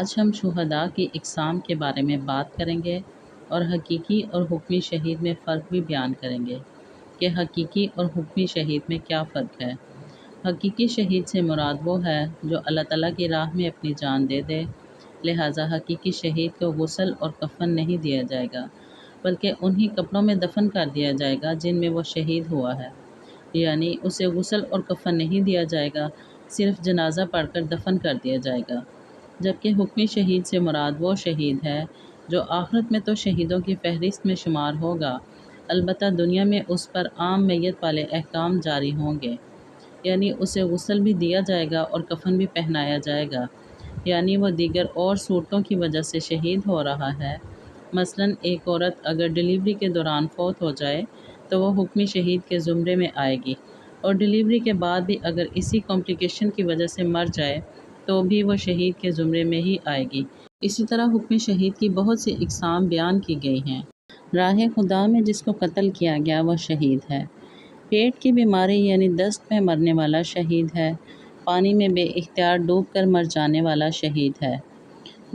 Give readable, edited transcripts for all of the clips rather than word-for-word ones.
آج ہم شہداء کی اقسام کے بارے میں بات کریں گے اور حقیقی اور حکمی شہید میں فرق بھی بیان کریں گے کہ حقیقی اور حکمی شہید میں کیا فرق ہے۔ حقیقی شہید سے مراد وہ ہے جو اللہ تعالیٰ کی راہ میں اپنی جان دے دے، لہٰذا حقیقی شہید کو غسل اور کفن نہیں دیا جائے گا بلکہ انہی کپڑوں میں دفن کر دیا جائے گا جن میں وہ شہید ہوا ہے، یعنی اسے غسل اور کفن نہیں دیا جائے گا، صرف جنازہ پڑھ کر دفن کر دیا جائے گا۔ جبکہ حکمی شہید سے مراد وہ شہید ہے جو آخرت میں تو شہیدوں کی فہرست میں شمار ہوگا، البتہ دنیا میں اس پر عام میت والے احکام جاری ہوں گے، یعنی اسے غسل بھی دیا جائے گا اور کفن بھی پہنایا جائے گا، یعنی وہ دیگر اور صورتوں کی وجہ سے شہید ہو رہا ہے۔ مثلاً ایک عورت اگر ڈیلیوری کے دوران فوت ہو جائے تو وہ حکمی شہید کے زمرے میں آئے گی، اور ڈیلیوری کے بعد بھی اگر اسی کمپلیکیشن کی وجہ سے مر جائے تو بھی وہ شہید کے زمرے میں ہی آئے گی۔ اسی طرح حکم شہید کی بہت سی اقسام بیان کی گئی ہیں۔ راہ خدا میں جس کو قتل کیا گیا وہ شہید ہے۔ پیٹ کی بیماری یعنی دست میں مرنے والا شہید ہے۔ پانی میں بے اختیار ڈوب کر مر جانے والا شہید ہے۔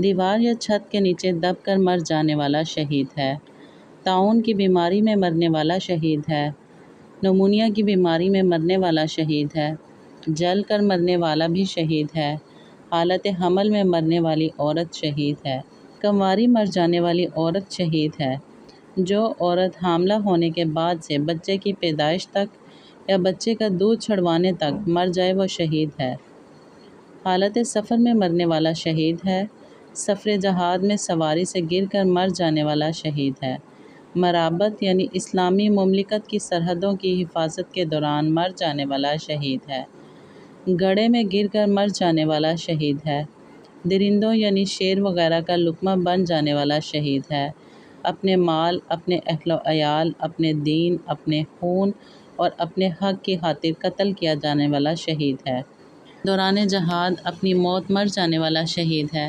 دیوار یا چھت کے نیچے دب کر مر جانے والا شہید ہے۔ طاعون کی بیماری میں مرنے والا شہید ہے۔ نمونیا کی بیماری میں مرنے والا شہید ہے۔ جل کر مرنے والا بھی شہید ہے۔ حالت حمل میں مرنے والی عورت شہید ہے۔ کنواری مر جانے والی عورت شہید ہے۔ جو عورت حاملہ ہونے کے بعد سے بچے کی پیدائش تک یا بچے کا دودھ چھڑوانے تک مر جائے وہ شہید ہے۔ حالت سفر میں مرنے والا شہید ہے۔ سفر جہاد میں سواری سے گر کر مر جانے والا شہید ہے۔ مرابط یعنی اسلامی مملکت کی سرحدوں کی حفاظت کے دوران مر جانے والا شہید ہے۔ گڑھے میں گر کر مر جانے والا شہید ہے۔ درندوں یعنی شیر وغیرہ کا لقمہ بن جانے والا شہید ہے۔ اپنے مال، اپنے اہل و عیال، اپنے دین، اپنے خون اور اپنے حق کی خاطر قتل کیا جانے والا شہید ہے۔ دوران جہاد اپنی موت مر جانے والا شہید ہے،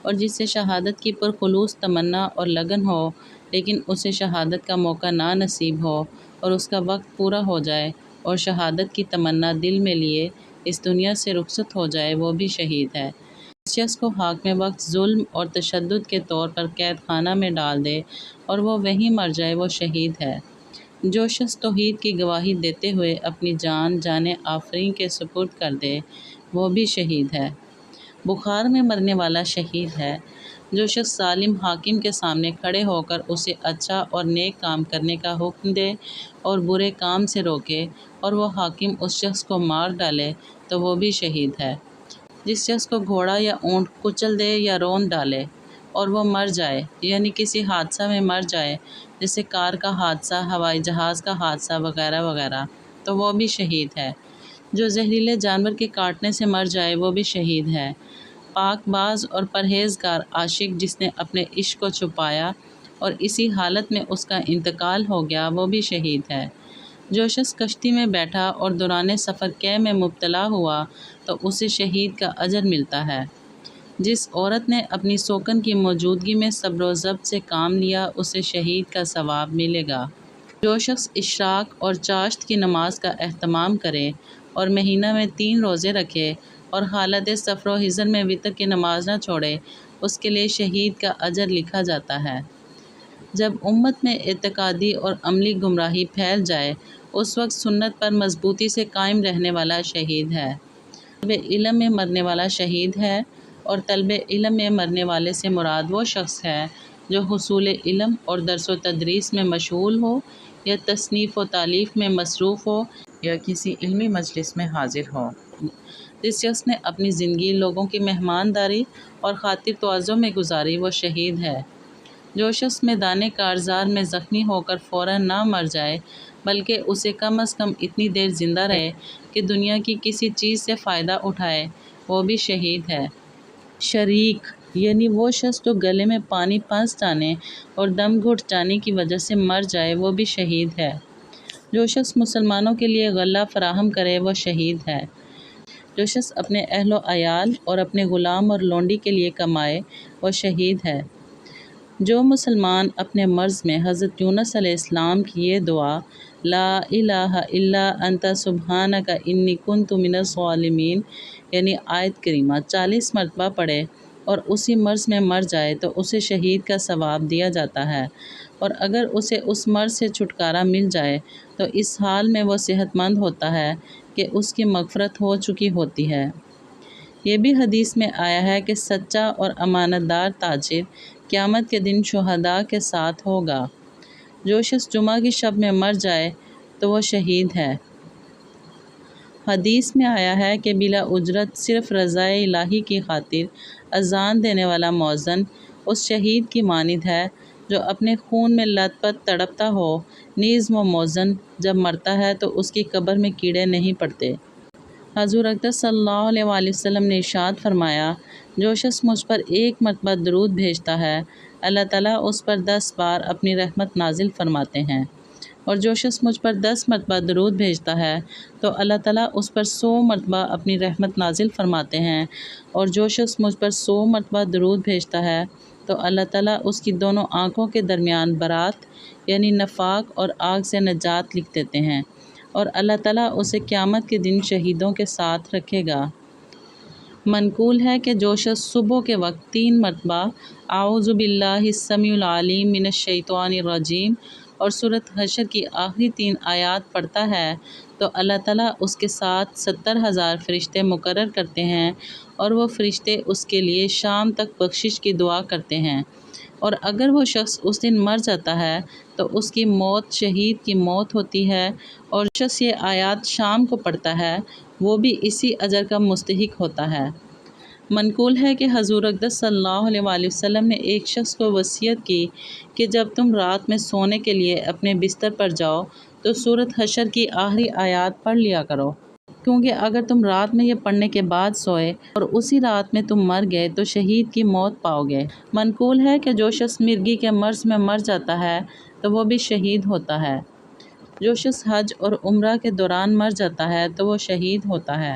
اور جس سے شہادت کی پرخلوص تمنا اور لگن ہو لیکن اسے شہادت کا موقع نہ نصیب ہو اور اس کا وقت پورا ہو جائے اور شہادت کی تمنا دل میں لیے اس دنیا سے رخصت ہو جائے وہ بھی شہید ہے۔ جس شخص کو حاکم وقت ظلم اور تشدد کے طور پر قید خانہ میں ڈال دے اور وہ وہیں مر جائے وہ شہید ہے۔ جو شخص توحید کی گواہی دیتے ہوئے اپنی جان آفرین کے سپرد کر دے وہ بھی شہید ہے۔ بخار میں مرنے والا شہید ہے۔ جو شخص ظالم حاکم کے سامنے کھڑے ہو کر اسے اچھا اور نیک کام کرنے کا حکم دے اور برے کام سے روکے اور وہ حاکم اس شخص کو مار ڈالے تو وہ بھی شہید ہے۔ جس شخص کو گھوڑا یا اونٹ کچل دے یا رون ڈالے اور وہ مر جائے، یعنی کسی حادثہ میں مر جائے جیسے کار کا حادثہ، ہوائی جہاز کا حادثہ وغیرہ وغیرہ، تو وہ بھی شہید ہے۔ جو زہریلے جانور کے کاٹنے سے مر جائے وہ بھی شہید ہے۔ پاک باز اور پرہیزگار عاشق جس نے اپنے عشق کو چھپایا اور اسی حالت میں اس کا انتقال ہو گیا وہ بھی شہید ہے۔ جو شخص کشتی میں بیٹھا اور دوران سفر قے میں مبتلا ہوا تو اسے شہید کا اجر ملتا ہے۔ جس عورت نے اپنی سوکن کی موجودگی میں صبر و ضبط سے کام لیا اسے شہید کا ثواب ملے گا۔ جو شخص اشراق اور چاشت کی نماز کا اہتمام کرے اور مہینہ میں 3 روزے رکھے اور حالت سفر و حضر میں وتر کی نماز نہ چھوڑے اس کے لیے شہید کا اجر لکھا جاتا ہے۔ جب امت میں اعتقادی اور عملی گمراہی پھیل جائے اس وقت سنت پر مضبوطی سے قائم رہنے والا شہید ہے۔ طالب علم میں مرنے والا شہید ہے، اور طلب علم میں مرنے والے سے مراد وہ شخص ہے جو حصول علم اور درس و تدریس میں مشغول ہو یا تصنیف و تالیف میں مصروف ہو یا کسی علمی مجلس میں حاضر ہو۔ جس شخص نے اپنی زندگی لوگوں کی مہمانداری اور خاطر تواضع میں گزاری وہ شہید ہے۔ جو شخص میدان کارزار میں زخمی ہو کر فوراً نہ مر جائے بلکہ اسے کم از کم اتنی دیر زندہ رہے کہ دنیا کی کسی چیز سے فائدہ اٹھائے وہ بھی شہید ہے۔ شریک یعنی وہ شخص جو گلے میں پانی پھنس جانے اور دم گھٹ جانے کی وجہ سے مر جائے وہ بھی شہید ہے۔ جو شخص مسلمانوں کے لیے غلہ فراہم کرے وہ شہید ہے۔ جو شخص اپنے اہل و عیال اور اپنے غلام اور لونڈی کے لیے کمائے وہ شہید ہے۔ جو مسلمان اپنے مرض میں حضرت یونس علیہ السلام کی یہ دعا لا الہ الا انت سبحانک انی کنت من الظالمین یعنی آیت کریمہ 40 مرتبہ پڑھے اور اسی مرض میں مر جائے تو اسے شہید کا ثواب دیا جاتا ہے، اور اگر اسے اس مرض سے چھٹکارا مل جائے تو اس حال میں وہ صحت مند ہوتا ہے کہ اس کی مغفرت ہو چکی ہوتی ہے۔ یہ بھی حدیث میں آیا ہے کہ سچا اور امانت دار تاجر قیامت کے دن شہداء کے ساتھ ہوگا۔ جو شخص جمعہ کی شب میں مر جائے تو وہ شہید ہے۔ حدیث میں آیا ہے کہ بلا اجرت صرف رضا الہی کی خاطر اذان دینے والا مؤذن اس شہید کی مانند ہے جو اپنے خون میں لت پت تڑپتا ہو، نیز وہ مؤذن جب مرتا ہے تو اس کی قبر میں کیڑے نہیں پڑتے۔ حضور اقدس صلی اللہ علیہ وآلہ وسلم نے ارشاد فرمایا، جو شخص مجھ پر ایک مرتبہ درود بھیجتا ہے اللہ تعالیٰ اس پر 10 بار اپنی رحمت نازل فرماتے ہیں، اور جو شخص مجھ پر 10 مرتبہ درود بھیجتا ہے تو اللہ تعالیٰ اس پر 100 مرتبہ اپنی رحمت نازل فرماتے ہیں، اور جو شخص مجھ پر 100 مرتبہ درود بھیجتا ہے تو اللہ تعالیٰ اس کی دونوں آنکھوں کے درمیان برات یعنی نفاق اور آگ سے نجات لکھ دیتے ہیں، اور اللہ تعالیٰ اسے قیامت کے دن شہیدوں کے ساتھ رکھے گا۔ منقول ہے کہ جو شخص صبح کے وقت 3 مرتبہ اعوذ باللہ السمیع العلیم من الشیطان الرجیم اور سورۃ حشر کی آخری 3 آیات پڑھتا ہے تو اللہ تعالیٰ اس کے ساتھ 70,000 فرشتے مقرر کرتے ہیں، اور وہ فرشتے اس کے لیے شام تک بخشش کی دعا کرتے ہیں، اور اگر وہ شخص اس دن مر جاتا ہے تو اس کی موت شہید کی موت ہوتی ہے، اور جو شخص یہ آیات شام کو پڑھتا ہے وہ بھی اسی اجر کا مستحق ہوتا ہے۔ منقول ہے کہ حضور اقدس صلی اللہ علیہ وآلہ وسلم نے ایک شخص کو وصیت کی کہ جب تم رات میں سونے کے لیے اپنے بستر پر جاؤ تو سورۃ حشر کی آخری آیات پڑھ لیا کرو، کیونکہ اگر تم رات میں یہ پڑھنے کے بعد سوئے اور اسی رات میں تم مر گئے تو شہید کی موت پاؤ گے۔ منقول ہے کہ جو شخص مرگی کے مرض میں مر جاتا ہے تو وہ بھی شہید ہوتا ہے۔ جو شخص حج اور عمرہ کے دوران مر جاتا ہے تو وہ شہید ہوتا ہے۔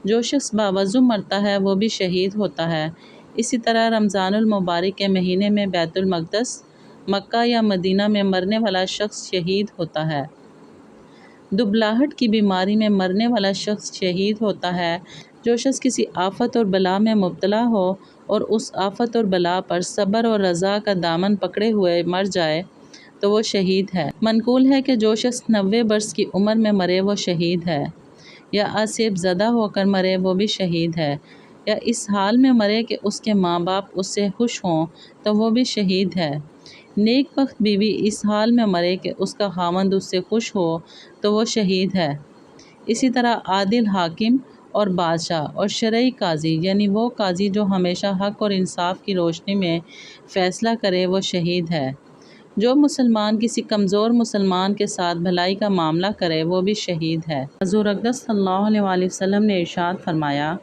جو شخص باوضو مرتا ہے وہ بھی شہید ہوتا ہے۔ اسی طرح رمضان المبارک کے مہینے میں بیت المقدس، مکہ یا مدینہ میں مرنے والا شخص شہید ہوتا ہے۔ دبلاہٹ کی بیماری میں مرنے والا شخص شہید ہوتا ہے۔ جو شخص کسی آفت اور بلا میں مبتلا ہو اور اس آفت اور بلا پر صبر اور رضا کا دامن پکڑے ہوئے مر جائے تو وہ شہید ہے۔ منقول ہے کہ جو شخص 90 برس کی عمر میں مرے وہ شہید ہے، یا آسیب زدہ ہو کر مرے وہ بھی شہید ہے، یا اس حال میں مرے کہ اس کے ماں باپ اس سے خوش ہوں تو وہ بھی شہید ہے۔ نیک بخت بیوی اس حال میں مرے کہ اس کا خاوند اس سے خوش ہو تو وہ شہید ہے۔ اسی طرح عادل حاکم اور بادشاہ اور شرعی قاضی یعنی وہ قاضی جو ہمیشہ حق اور انصاف کی روشنی میں فیصلہ کرے وہ شہید ہے۔ جو مسلمان کسی کمزور مسلمان کے ساتھ بھلائی کا معاملہ کرے وہ بھی شہید ہے۔ حضور اقدس صلی اللہ علیہ وآلہ وسلم نے ارشاد فرمایا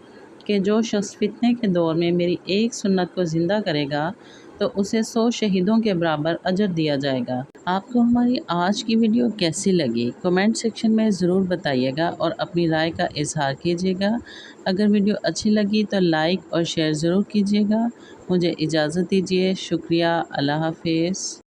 کہ جو شخص فتنے کے دور میں میری ایک سنت کو زندہ کرے گا تو اسے 100 شہیدوں کے برابر اجر دیا جائے گا۔ آپ کو ہماری آج کی ویڈیو کیسی لگی؟ کمنٹ سیکشن میں ضرور بتائیے گا اور اپنی رائے کا اظہار کیجیے گا۔ اگر ویڈیو اچھی لگی تو لائک اور شیئر ضرور کیجیے گا۔ مجھے اجازت دیجیے۔ شکریہ۔ اللہ حافظ۔